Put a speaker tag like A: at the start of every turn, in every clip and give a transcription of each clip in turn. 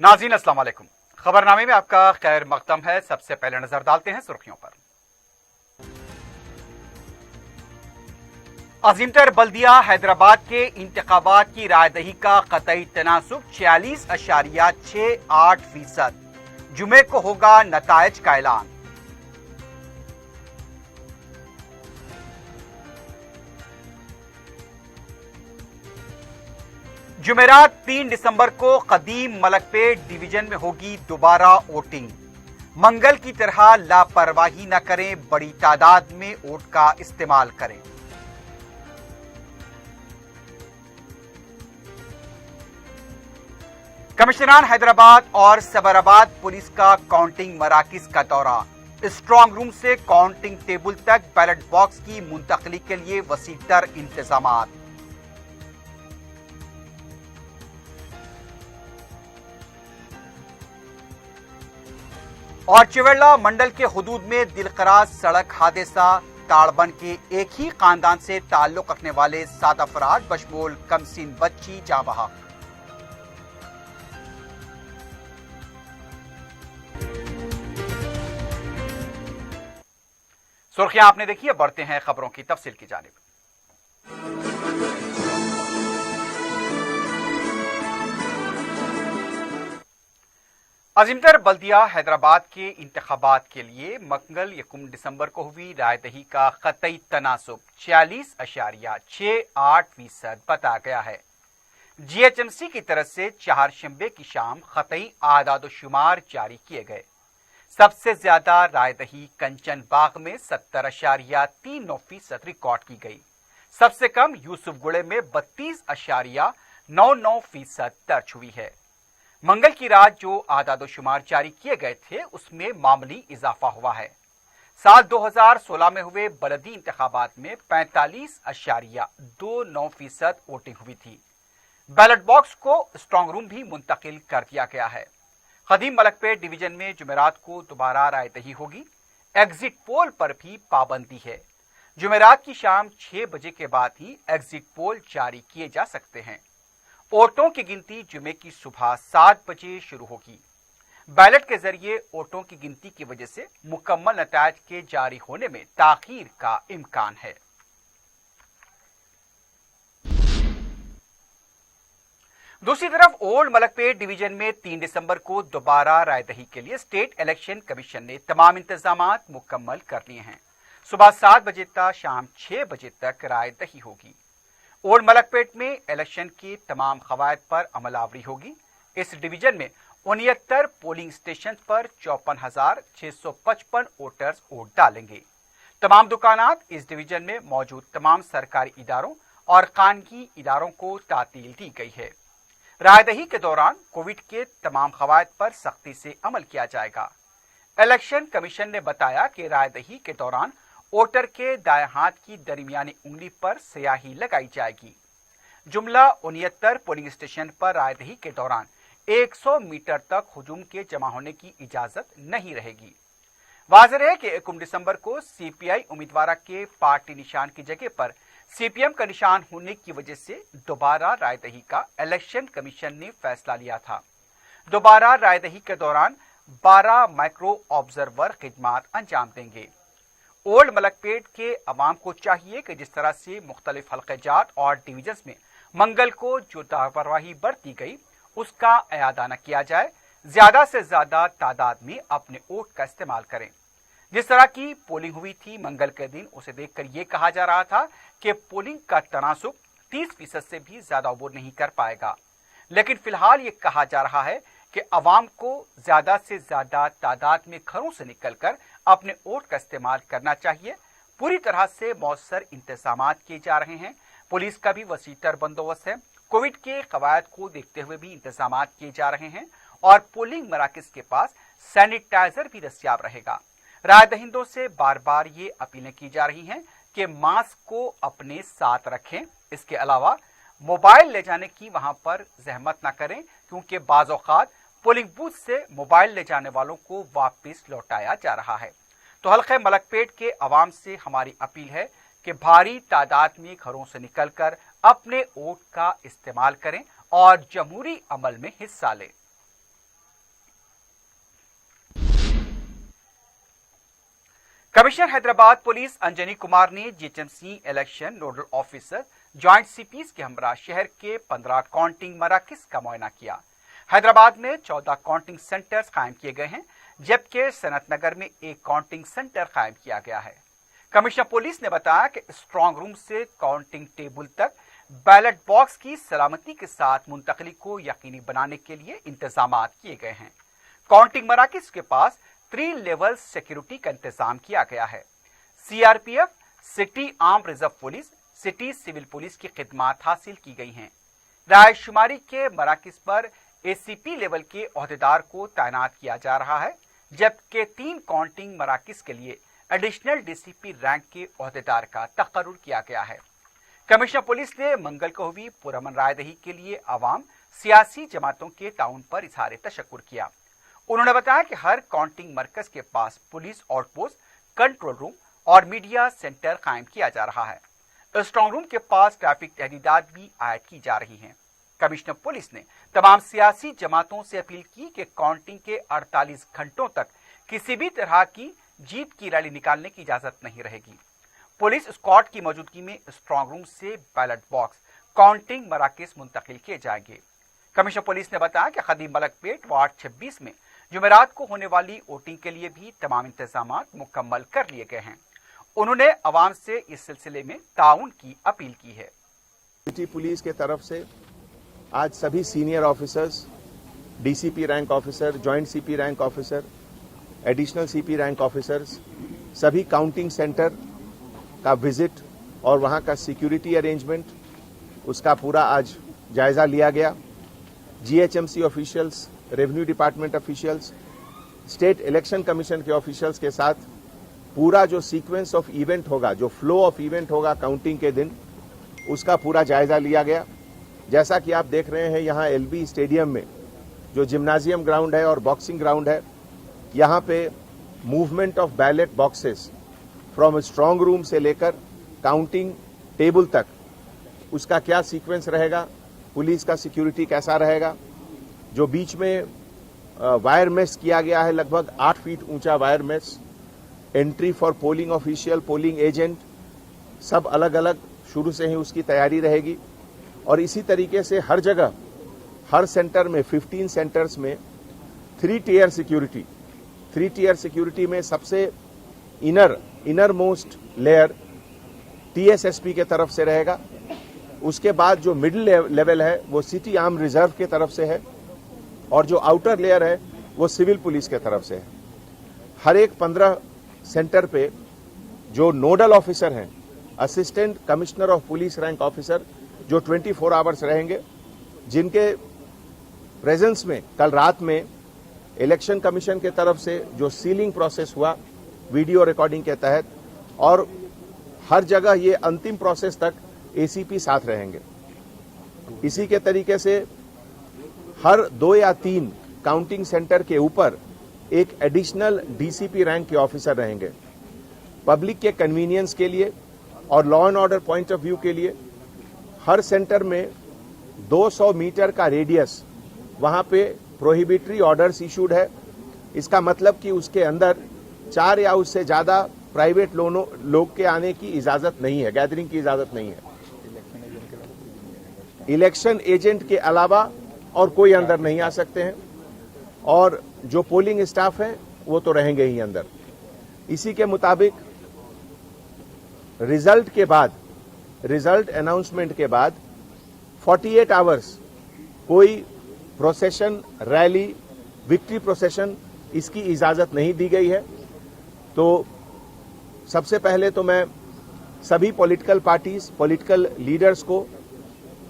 A: नाज़रीन अस्सलाम वालेकुम। खबरनामे में आपका खैर मकदम है। सबसे पहले नजर डालते हैं सुर्खियों पर। अजीमतर बल्दिया हैदराबाद के इंतखाबात की रायदही का कतई तनासुब 46.68%। जुमे को होगा नतायज का ऐलान। जुमेरात 3 दिसंबर को कदीम मलकपेट डिवीजन में होगी दोबारा वोटिंग। मंगल की तरह लापरवाही न करें, बड़ी तादाद में वोट का इस्तेमाल करें। कमिश्नरान हैदराबाद और सबराबाद पुलिस का काउंटिंग मराकिज का दौरा। स्ट्रांग रूम से काउंटिंग टेबल तक बैलेट बॉक्स की मुंतकली के लिए वसीतर इंतजामात। और चिवेला मंडल के हुदूद में दिलखराज सड़क हादसा। ताड़बन के एक ही खानदान से ताल्लुक रखने वाले 7 अफराद बशमूल कमसीन बच्ची जाँ बहक। सुर्खियां आपने देखी है, बढ़ते हैं खबरों की तफसील की जानिब। अजीमतर बल्दिया हैदराबाद के इंतखाबात के लिए मंगल 1 दिसंबर को हुई रायदही का कतई तनासुब 46.68% बताया गया है। जीएचएमसी की तरफ से चारशंबे की शाम कतई आदादोशुमार जारी किए गए। सबसे ज्यादा रायदही कंचन बाग में 70.39% रिकॉर्ड की गई। सबसे कम यूसुफगुड़े में 32.99% दर्ज हुई है। मंगल की रात जो आदादोशुमार जारी किए गए थे उसमें मामूली इजाफा हुआ है। साल 2016 में हुए बलदी इंतखाबात में 45.29% वोटिंग हुई थी। बैलेट बॉक्स को स्ट्रांग रूम भी मुंतकिल कर दिया गया है। कदीम मलकपेट डिवीजन में जुमेरात को दोबारा रायदही होगी। एग्जिट पोल पर भी पाबंदी है। जुमेरात की शाम 6 बजे के बाद ही एग्जिट पोल जारी किए जा सकते हैं। वोटों की गिनती जुमे की सुबह 7 बजे शुरू होगी। बैलेट के जरिए वोटों की गिनती की वजह से मुकम्मल नतायज के जारी होने में ताखीर का इम्कान है। दूसरी तरफ ओल्ड मलकपेट डिवीजन में 3 दिसंबर को दोबारा रायदही के लिए स्टेट इलेक्शन कमीशन ने तमाम इंतजामात मुकम्मल कर लिए हैं। सुबह 7 बजे तक शाम 6 बजे तक रायदही होगी। ओल्ड मलकपेट में इलेक्शन के तमाम कवायद पर अमलावरी होगी। इस डिवीजन में 69 पोलिंग स्टेशन पर 54,655 वोटर्स वोट डालेंगे। तमाम दुकानात इस डिवीजन में मौजूद तमाम सरकारी इदारों और खानगी इदारों को तातील दी गई है। रायदही के दौरान कोविड के तमाम कवायद पर सख्ती से अमल किया जाएगा। इलेक्शन कमीशन ने बताया कि रायदही के दौरान वोटर के दाएं हाथ की दरमियानी उंगली पर स्याही लगाई जाएगी। जुमला 69 पोलिंग स्टेशन पर रायदही के दौरान 100 मीटर तक हुजूम के जमा होने की इजाजत नहीं रहेगी। वाज़ेह है कि 1 दिसंबर को सीपीआई उम्मीदवार के पार्टी निशान की जगह पर सीपीएम का निशान होने की वजह से दोबारा रायदही का इलेक्शन कमीशन ने फैसला लिया था। दोबारा रायदही के दौरान 12 माइक्रो ऑब्जर्वर खिदमात अंजाम देंगे। ओल्ड मलकपेट के अवाम को चाहिए कि जिस तरह से मुख्तलिफ हल्क़ेजात और डिवीजन्स में मंगल को जो लापरवाही बरती गई उसका अयादा न किया जाए। ज्यादा से ज्यादा तादाद में अपने वोट का इस्तेमाल करें। जिस तरह की पोलिंग हुई थी मंगल के दिन, उसे देखकर यह कहा जा रहा था कि पोलिंग का तनासुब 30% से भी ज्यादा अबूर नहीं कर पाएगा। लेकिन फिलहाल ये कहा जा रहा है कि अवाम को ज्यादा से ज्यादा तादाद में घरों से निकलकर अपने वोट का इस्तेमाल करना चाहिए। पूरी तरह से मौसर इंतजामात किए जा रहे हैं। पुलिस का भी वसीतर बंदोबस्त है। कोविड के कवायद को देखते हुए भी इंतजामात किए जा रहे हैं और पोलिंग मराकज के पास सैनिटाइजर भी दस्तियाब रहेगा। राय दहिंदों से बार बार ये अपीलें की जा रही हैं कि मास्क को अपने साथ रखें। इसके अलावा मोबाइल ले जाने की वहां पर जहमत ना करें, क्योंकि बाज़ औक़ात पोलिंग बूथ से मोबाइल ले जाने वालों को वापस लौटाया जा रहा है। तो हल्के मलकपेट के अवाम से हमारी अपील है कि भारी तादाद में घरों से निकलकर अपने वोट का इस्तेमाल करें और जमहूरी अमल में हिस्सा लें। कमिश्नर हैदराबाद पुलिस अंजनी कुमार ने GHMC election nodal officer joint CPs के हमरा शहर के 15 काउंटिंग मराकज का मुआयना किया। हैदराबाद में 14 काउंटिंग सेंटर्स कायम किए गए हैं, जबकि सनत नगर में एक काउंटिंग सेंटर कायम किया गया है। कमिश्नर पुलिस ने बताया कि स्ट्रांग रूम से काउंटिंग टेबल तक बैलेट बॉक्स की सलामती के साथ मुंतकली को यकीनी बनाने के लिए इंतजाम किए गए हैं। काउंटिंग मराकज के पास 3 लेवल सिक्योरिटी का इंतजाम किया गया है। CRPF, city arm reserve police, city civil police की खिदमात हासिल की गई हैं। रायशुमारी के मराकज पर एसीपी लेवल के ओहदेदार को तैनात किया जा रहा है, जबकि 3 काउंटिंग मराकज के लिए एडिशनल डीसीपी रैंक के ओहदेदार का तकर्रुर किया गया है। कमिश्नर पुलिस ने मंगल को हुई पुरअमन रायदही के लिए आवाम सियासी जमातों के ताउन पर इजहार तशक्कुर किया। उन्होंने बताया कि हर काउंटिंग मरकज के पास पुलिस आउटपोस्ट, कंट्रोल रूम और मीडिया सेंटर कायम किया जा रहा है। स्ट्रांग रूम के पास ट्रैफिक तहदीदात भी आयद की जा रही हैं। कमिश्नर पुलिस ने तमाम सियासी जमातों से अपील की कि काउंटिंग के 48 घंटों तक किसी भी तरह की जीत की रैली निकालने की इजाजत नहीं रहेगी। पुलिस स्क्वाड की मौजूदगी में स्ट्रांग रूम से बैलेट बॉक्स काउंटिंग मराकज मुंतकिल किए जाएंगे। कमिश्नर पुलिस ने बताया कि खदीम मलकपेट वार्ड 26 में जुमेरात को होने वाली वोटिंग के लिए भी तमाम इंतजाम मुकम्मल कर लिए गए हैं। उन्होंने अवाम से इस सिलसिले में ताउन की अपील की है।
B: सिटी पुलिस के तरफ से आज सभी senior officers, DCP rank officer, joint CP rank officer, additional CP rank officers, सभी काउंटिंग सेंटर का विजिट और वहां का सिक्योरिटी अरेंजमेंट, उसका पूरा आज जायजा लिया गया। GHMC officials, revenue department officials, state election commission के ऑफिशियल्स के साथ पूरा जो सीक्वेंस ऑफ इवेंट होगा, जो फ्लो ऑफ इवेंट होगा काउंटिंग के दिन, उसका पूरा जायजा लिया गया। जैसा कि आप देख रहे हैं, यहाँ एलबी स्टेडियम में जो जिम्नाजियम ग्राउंड है और बॉक्सिंग ग्राउंड है, यहाँ पे movement of ballot boxes from strong room से लेकर काउंटिंग टेबल तक, उसका क्या सीक्वेंस रहेगा, पुलिस का सिक्योरिटी कैसा रहेगा, जो बीच में वायर मेस किया गया है, लगभग 8 फीट ऊंचा wire mess, entry for polling official, polling agent, सब अलग अलग शुरू से ही उसकी तैयारी रहेगी। और इसी तरीके से हर जगह, हर सेंटर में 15 सेंटर्स में 3 टियर सिक्योरिटी, 3 टियर सिक्योरिटी में सबसे इनर मोस्ट लेयर टीएसएसपी के तरफ से रहेगा। उसके बाद जो मिडिल लेवल है वो सिटी आर्म रिजर्व के तरफ से है, और जो आउटर लेयर है वो सिविल पुलिस के तरफ से है। हर एक 15 सेंटर पे जो नोडल ऑफिसर हैं, assistant commissioner of police rank officer, जो 24 आवर्स रहेंगे, जिनके प्रेजेंस में कल रात में इलेक्शन कमीशन के तरफ से जो सीलिंग प्रोसेस हुआ वीडियो रिकॉर्डिंग के तहत, और हर जगह ये अंतिम प्रोसेस तक एसीपी साथ रहेंगे। इसी के तरीके से हर 2 या 3 काउंटिंग सेंटर के ऊपर एक एडिशनल डीसीपी रैंक के ऑफिसर रहेंगे। पब्लिक के कन्वीनियंस के लिए और law and order point of view के लिए हर सेंटर में 200 मीटर का रेडियस, वहां पे प्रोहिबिटरी ऑर्डर्स इशूड है। इसका मतलब कि उसके अंदर 4 या उससे ज्यादा प्राइवेट लोग के आने की इजाजत नहीं है, गैदरिंग की इजाजत नहीं है। इलेक्शन एजेंट के अलावा और कोई अंदर नहीं आ सकते हैं, और जो पोलिंग स्टाफ है वो तो रहेंगे ही अंदर। इसी के मुताबिक रिजल्ट के बाद, रिजल्ट अनाउंसमेंट के बाद 48 आवर्स कोई प्रोसेशन, रैली, विक्ट्री प्रोसेशन, इसकी इजाजत नहीं दी गई है। तो सबसे पहले तो मैं सभी पॉलिटिकल पार्टीज, पॉलिटिकल लीडर्स को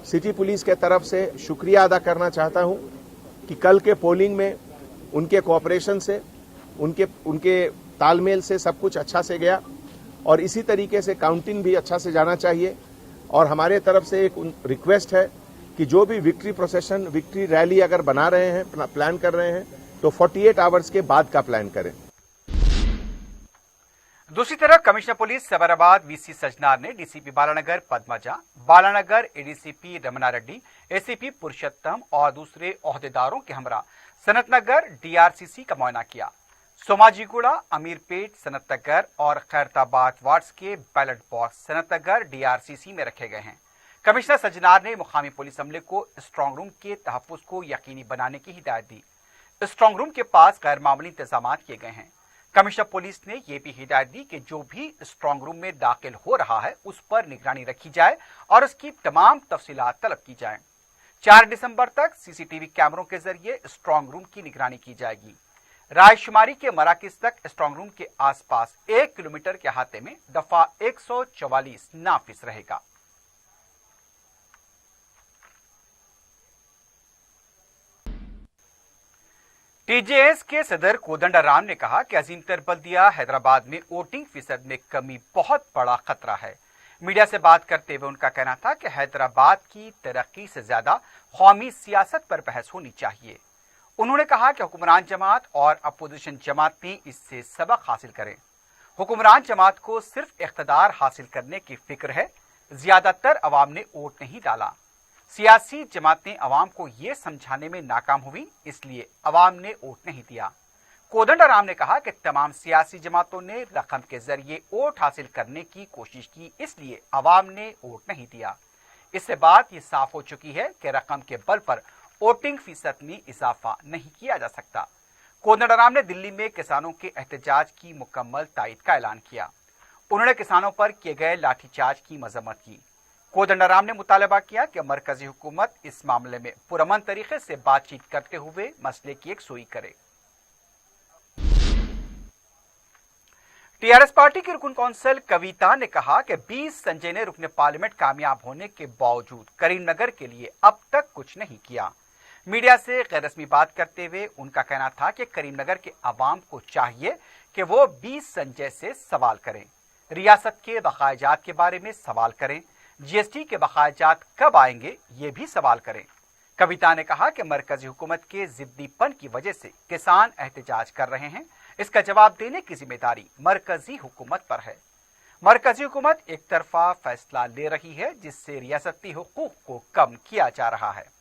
B: सिटी पुलिस के तरफ से शुक्रिया अदा करना चाहता हूं कि कल के पोलिंग में उनके कोऑपरेशन से, उनके तालमेल से सब कुछ अच्छा से गया, और इसी तरीके से काउंटिंग भी अच्छा से जाना चाहिए। और हमारे तरफ से एक रिक्वेस्ट है कि जो भी विक्ट्री प्रोसेशन, विक्ट्री रैली अगर बना रहे हैं, प्लान कर रहे हैं, तो 48 आवर्स के बाद का प्लान करें।
A: दूसरी तरफ कमिश्नर पुलिस सैबराबाद वीसी सजनार ने DCP Balanagar Padmaja, Balanagar ADCP Ramana Reddy, ACP Purushottam और दूसरे ओहदेदारों के हमरा सनत नगर डीआरसीसी का मुआयना किया। सोमाजीगुड़ा, अमीरपेट, सनतनगर और खैरताबाद वार्ड्स के बैलेट बॉक्स सनतनगर डीआरसीसी में रखे गए हैं। कमिश्नर सज्जनार ने मुकामी पुलिस अमले को स्ट्रांग रूम के तहफ्फुज़ को यकीनी बनाने की हिदायत दी। स्ट्रांग रूम के पास गैर मामूली इंतजाम किए गए हैं। कमिश्नर पुलिस ने यह भी हिदायत दी कि जो भी स्ट्रांग रूम में दाखिल हो रहा है उस पर निगरानी रखी जाए और उसकी तमाम तफसीलात तलब की जाए। 4 दिसंबर तक सीसीटीवी कैमरों के जरिए स्ट्रांग रूम की निगरानी की जाएगी। रायशुमारी के मराकज तक स्ट्रांग रूम के आसपास 1 किलोमीटर के अहाते में दफा 144 नाफिज रहेगा। टीजेएस के सदर कोदंडाराम ने कहा कि अजीमतर बल्दिया हैदराबाद में वोटिंग फीसद में कमी बहुत बड़ा खतरा है। मीडिया से बात करते हुए उनका कहना था कि हैदराबाद की तरक्की से ज्यादा कौमी सियासत पर बहस होनी चाहिए। उन्होंने कहा कि हुक्मरान जमात और अपोजिशन जमातें इससे सबक हासिल करें। हुक्मरान जमात को सिर्फ इख्तदार हासिल करने की फिक्र है, ज्यादातर अवाम ने वोट नहीं डाला। सियासी जमातें अवाम को ये समझाने में नाकाम हुई, इसलिए अवाम ने वोट नहीं दिया। कोदंडाराम ने कहा कि तमाम सियासी जमातों ने रकम के जरिए वोट हासिल करने की कोशिश की, इसलिए अवाम ने वोट नहीं दिया। इससे बात ये साफ हो चुकी है कि रकम के बल पर वोटिंग फीसद में इजाफा नहीं किया जा सकता। कोदंडाराम ने दिल्ली में किसानों के एहतजाज की मुकम्मल तायद का ऐलान किया। उन्होंने किसानों पर किए गए लाठीचार्ज की मजम्मत की। कोदंडाराम ने मुतालबा किया कि मरकजी हुकूमत इस मामले में पुरअमन तरीके से बातचीत करते हुए मसले की यकसुई करे। टीआरएस पार्टी की रुकन कौंसल कविता ने कहा कि 20 संजय ने रुकने पार्लियामेंट कामयाब होने के बावजूद करीमनगर के लिए अब तक कुछ नहीं किया। मीडिया से गैर रस्मी बात करते हुए उनका कहना था कि करीमनगर के अवाम को चाहिए कि वो 20 संजय से सवाल करें, रियासत के बकायाजात के बारे में सवाल करें, जीएसटी के बकायाजात कब आएंगे ये भी सवाल करें। कविता ने कहा कि मरकजी हुकूमत के जिद्दीपन की वजह से किसान एहतजाज कर रहे हैं, इसका जवाब देने की जिम्मेदारी मरकजी हुकूमत पर है। मरकजी हुकूमत एक तरफा फैसला ले रही है जिससे रियासती हुकूक को कम किया जा रहा है।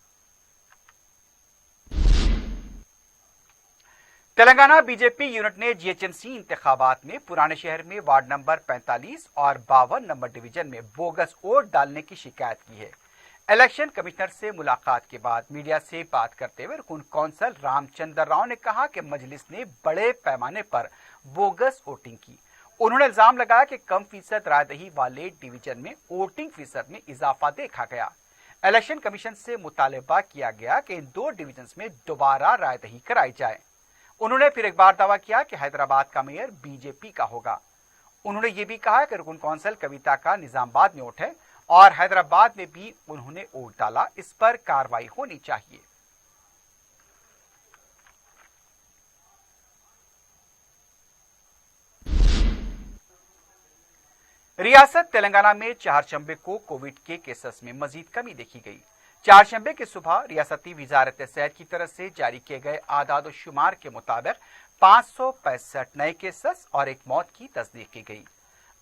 A: तेलंगाना बीजेपी यूनिट ने जीएचएमसी इंतखाबात में पुराने शहर में वार्ड नंबर 45 और 52 नंबर डिवीजन में बोगस वोट डालने की शिकायत की है। इलेक्शन कमिश्नर से मुलाकात के बाद मीडिया से बात करते हुए रुकन कौंसल रामचंद्र राव ने कहा कि मजलिस ने बड़े पैमाने पर बोगस वोटिंग की। उन्होंने इल्जाम लगाया कि कम फीसद रायदही वाले डिवीजन में वोटिंग फीसद में इजाफा देखा गया। इलेक्शन कमीशन से मुतालबा किया गया कि इन 2 डिवीजन में दोबारा रायदही कराई जाए। उन्होंने फिर एक बार दावा किया कि हैदराबाद का मेयर बीजेपी का होगा। उन्होंने ये भी कहा कि रुकन कौंसल कविता का निजामाबाद में वोट है और हैदराबाद में भी उन्होंने वोट डाला, इस पर कार्रवाई होनी चाहिए। रियासत तेलंगाना में चारशंबे को कोविड के केसेस में मजीद कमी देखी गई। चारशंबे की सुबह रियासती वजारत सेहत की तरफ से जारी किए गए आदाद शुमार के मुताबिक 565 नए केसेस और एक मौत की तस्दीक की गई।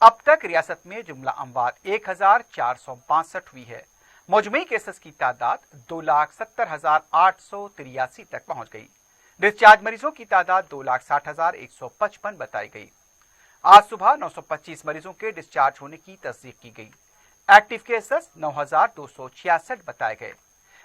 A: अब तक रियासत में जुमला अमवात 1462 हुई है। मजमूई केसेस की तादाद 2,70,883 तक पहुंच गई। डिस्चार्ज मरीजों की तादाद 2,60,155 बताई गई। आज सुबह 925 मरीजों के डिस्चार्ज होने की तस्दीक की गई। एक्टिव केसेस 9,266 बताए गए।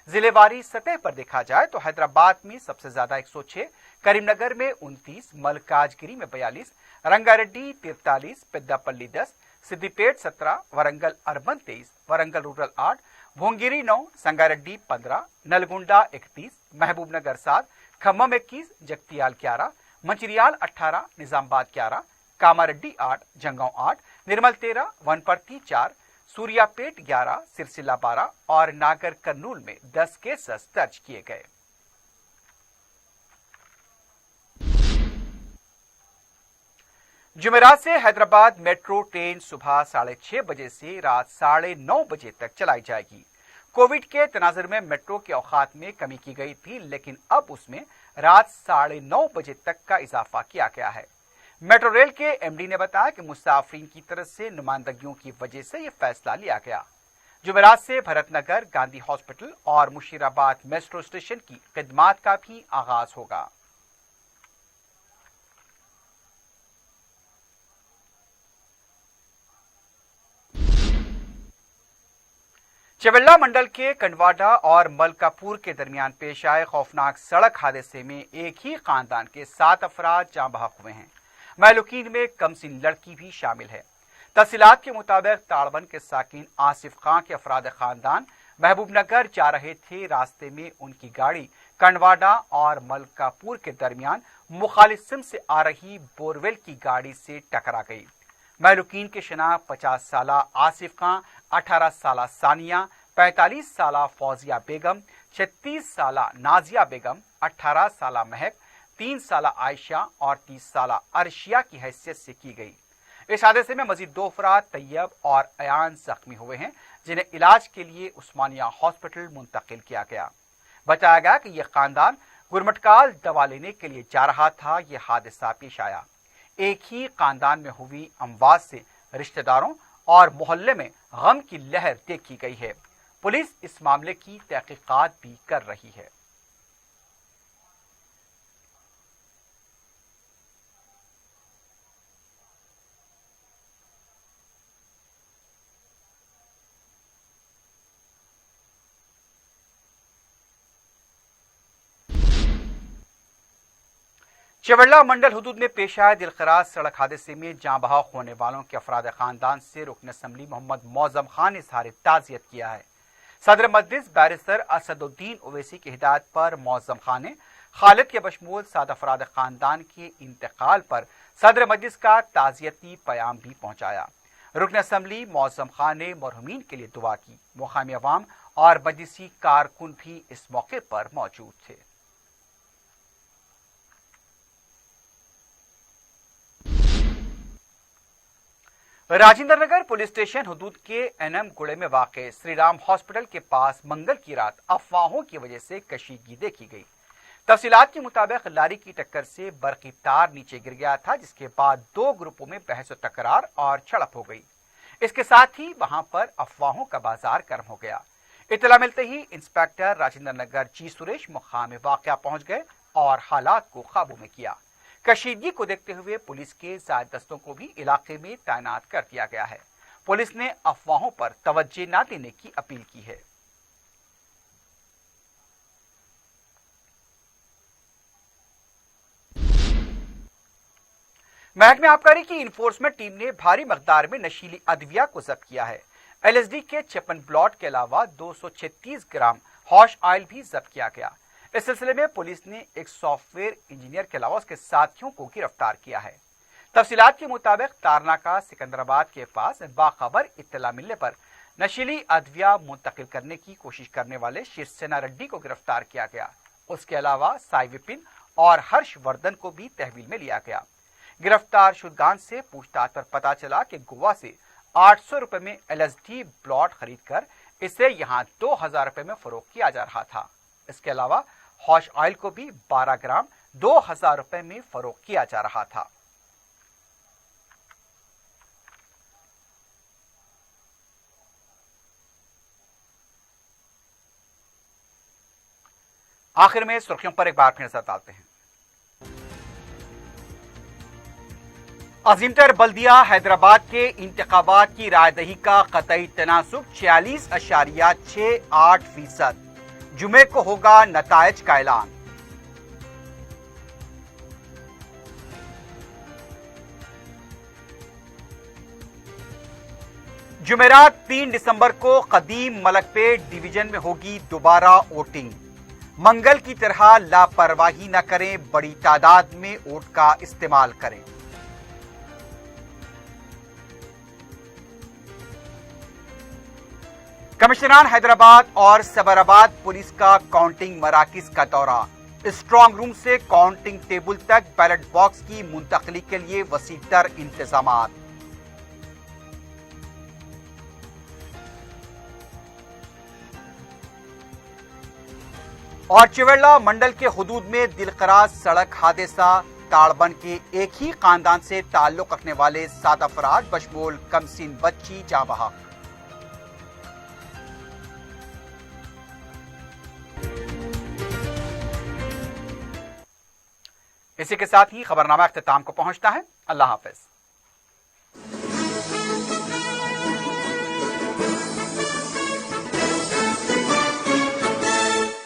A: जिलेवारी सतह पर देखा जाए तो हैदराबाद में सबसे ज्यादा 106, करीमनगर में 29, मलकाजगिरी में 42, रंगारेड्डी 43, पेद्दापल्ली 10, सिद्दीपेट 17, वरंगल अर्बन 23, वरंगल रूरल 8, भोंगिरी 9, संगारेड्डी 15, नलगुंडा 31, महबूबनगर 7, खम्मम 21, जगतियाल 11, मंचिरियाल 18, निजामाबाद 11, कामारेड्डी 8, जंगांव 8, निर्मल 13, वनपर्ती 4, सूर्यापेट 11, सिरसिला 12 और नागर कर्नूल में 10 केसेस दर्ज किए गए। जुमेरात से हैदराबाद मेट्रो ट्रेन सुबह 6:30 बजे से रात 9:30 बजे तक चलाई जाएगी। कोविड के तनाजुर में मेट्रो के औकात में कमी की गई थी, लेकिन अब उसमें रात 9:30 बजे तक का इजाफा किया गया है। मेट्रो रेल के एमडी ने बताया कि मुसाफिरीन की तरफ से नुमाइंदगियों की वजह से यह फैसला लिया गया। जुमेरात से भरतनगर, गांधी हॉस्पिटल और मुशीराबाद मेट्रो स्टेशन की खिदमात का भी आगाज होगा। चवेल्ला मंडल के कंडवाडा और मलकापुर के दरमियान पेश आए खौफनाक सड़क हादसे में एक ही खानदान के 7 अफराद जाँ बहक हुए हैं। महलूकीन में कमसिन लड़की भी शामिल है। तफसीलात के मुताबिक ताड़बन के साकिन आसिफ खां के अफराद खानदान महबूब नगर जा रहे थे। रास्ते में उनकी गाड़ी कंडवाडा और मलकापुर के दरमियान मुखालिफ सिम से आ रही बोरवेल की गाड़ी से टकरा गई। महलूकीन के शनाख्त 50 साला आसिफ खां, 18 साला सानिया, 45 साला फौजिया बेगम, 36 साला नाजिया बेगम, 18 साला महक, 3 साला आयशा और 30 साला अर्शिया की हैसियत से की गई। इस हादसे में मजीद 2 अफराद तैयब और अयान जख्मी हुए हैं, जिन्हें इलाज के लिए उस्मानिया हॉस्पिटल मुंतकिल किया गया। बताया गया कि यह खानदान गुरमटकाल दवा लेने के लिए जा रहा था। यह हादसा पेश आया। एक ही खानदान में हुई अमवात से रिश्तेदारों और मोहल्ले में गम की लहर देखी गई है। पुलिस इस मामले की तहकीकात भी कर रही है। चवेल्ला मंडल हुदूद में पेश आए दिलखराज सड़क हादसे में जाँ बहक होने वालों के अफराद खानदान से रुकन असम्बली मोहम्मद मौजम खान ने इजहार ताज़ियत किया है। सदर मजलिस बैरिस्टर असदुद्दीन ओवैसी की हिदायत पर मौजम खान ने खालिद के बशमूल 7 अफराद खानदान के इंतकाल पर सदर मजलिस का ताज़ियती पैगाम भी पहुंचाया। रुकन असम्बली मौजम खान ने मरहुमीन के लिए दुआ की। मुकामी अवाम और मजलिसी कारकुन भी इस मौके पर मौजूद थे। राजेंद्र नगर पुलिस स्टेशन हुदूद के एनएम गुड़े में वाक़े श्री राम हॉस्पिटल के पास मंगल की रात अफवाहों की वजह से कशीदगी देखी गई। तफसीलात के मुताबिक लारी की टक्कर से बरकी तार नीचे गिर गया था, जिसके बाद 2 ग्रुपों में बहस टकरार और झड़प हो गई। इसके साथ ही वहां पर अफवाहों का बाजार गर्म हो गया। इतला मिलते ही इंस्पेक्टर राजेंद्र नगर जी सुरेश मुकाम वाक़या पहुंच गए और हालात को काबू में किया। कशीदगी को देखते हुए पुलिस के ज़ायद दस्तों को भी इलाके में तैनात कर दिया गया है। पुलिस ने अफवाहों पर तवज्जो न देने की अपील की है। महकमे आबकारी की इन्फोर्समेंट टीम ने भारी मकदार में नशीली अद्विया को जब्त किया है। LSD के 56 प्लॉट के अलावा 236 ग्राम हॉश ऑयल भी जब्त किया गया। इस सिलसिले में पुलिस ने एक सॉफ्टवेयर इंजीनियर के अलावा उसके साथियों को गिरफ्तार किया है। तफसीलात के मुताबिक तारनाका सिकंदराबाद के पास बाखबर इत्तला मिलने पर नशीली अद्विया मुंतकिल करने की कोशिश करने वाले शिवसेना रेड्डी को गिरफ्तार किया गया। उसके अलावा साई विपिन और हर्षवर्धन को भी तहवील में लिया गया। गिरफ्तार शुदगान से पूछताछ पर पता चला कि गोवा से 800 रुपए में LSD प्लॉट खरीदकर इसे यहां 2000 रुपए में फरोख्त किया जा रहा था। इसके अलावा हॉश ऑयल को भी 12 ग्राम 2000 रुपए में फरोख्त किया जा रहा था। आखिर में सुर्खियों पर एक बार फिर नजर डालते हैं। अजीमतर बल्दिया हैदराबाद के इंतखाबात की रायदही का कतई तनासुब 46.68%। जुमे को होगा नतायज का ऐलान। जुमेरात 3 दिसंबर को कदीम मलकपेट डिवीजन में होगी दोबारा वोटिंग। मंगल की तरह लापरवाही न करें, बड़ी तादाद में वोट का इस्तेमाल करें। कमिश्नरान हैदराबाद और सबराबाद पुलिस का काउंटिंग मराकिज का दौरा। स्ट्रांग रूम से काउंटिंग टेबल तक बैलेट बॉक्स की मुंतकली के लिए वसीतर इंतजामात। और चवेल्ला मंडल के हुदूद में दिलखराज सड़क हादसा। ताड़बन के एक ही खानदान से ताल्लुक रखने वाले 7 अफराद बशमूल कमसिन बच्ची जाँ बहक। इसी के साथ ही खबरनामा अख्तिताम को पहुंचता है। अल्लाह हाफिज।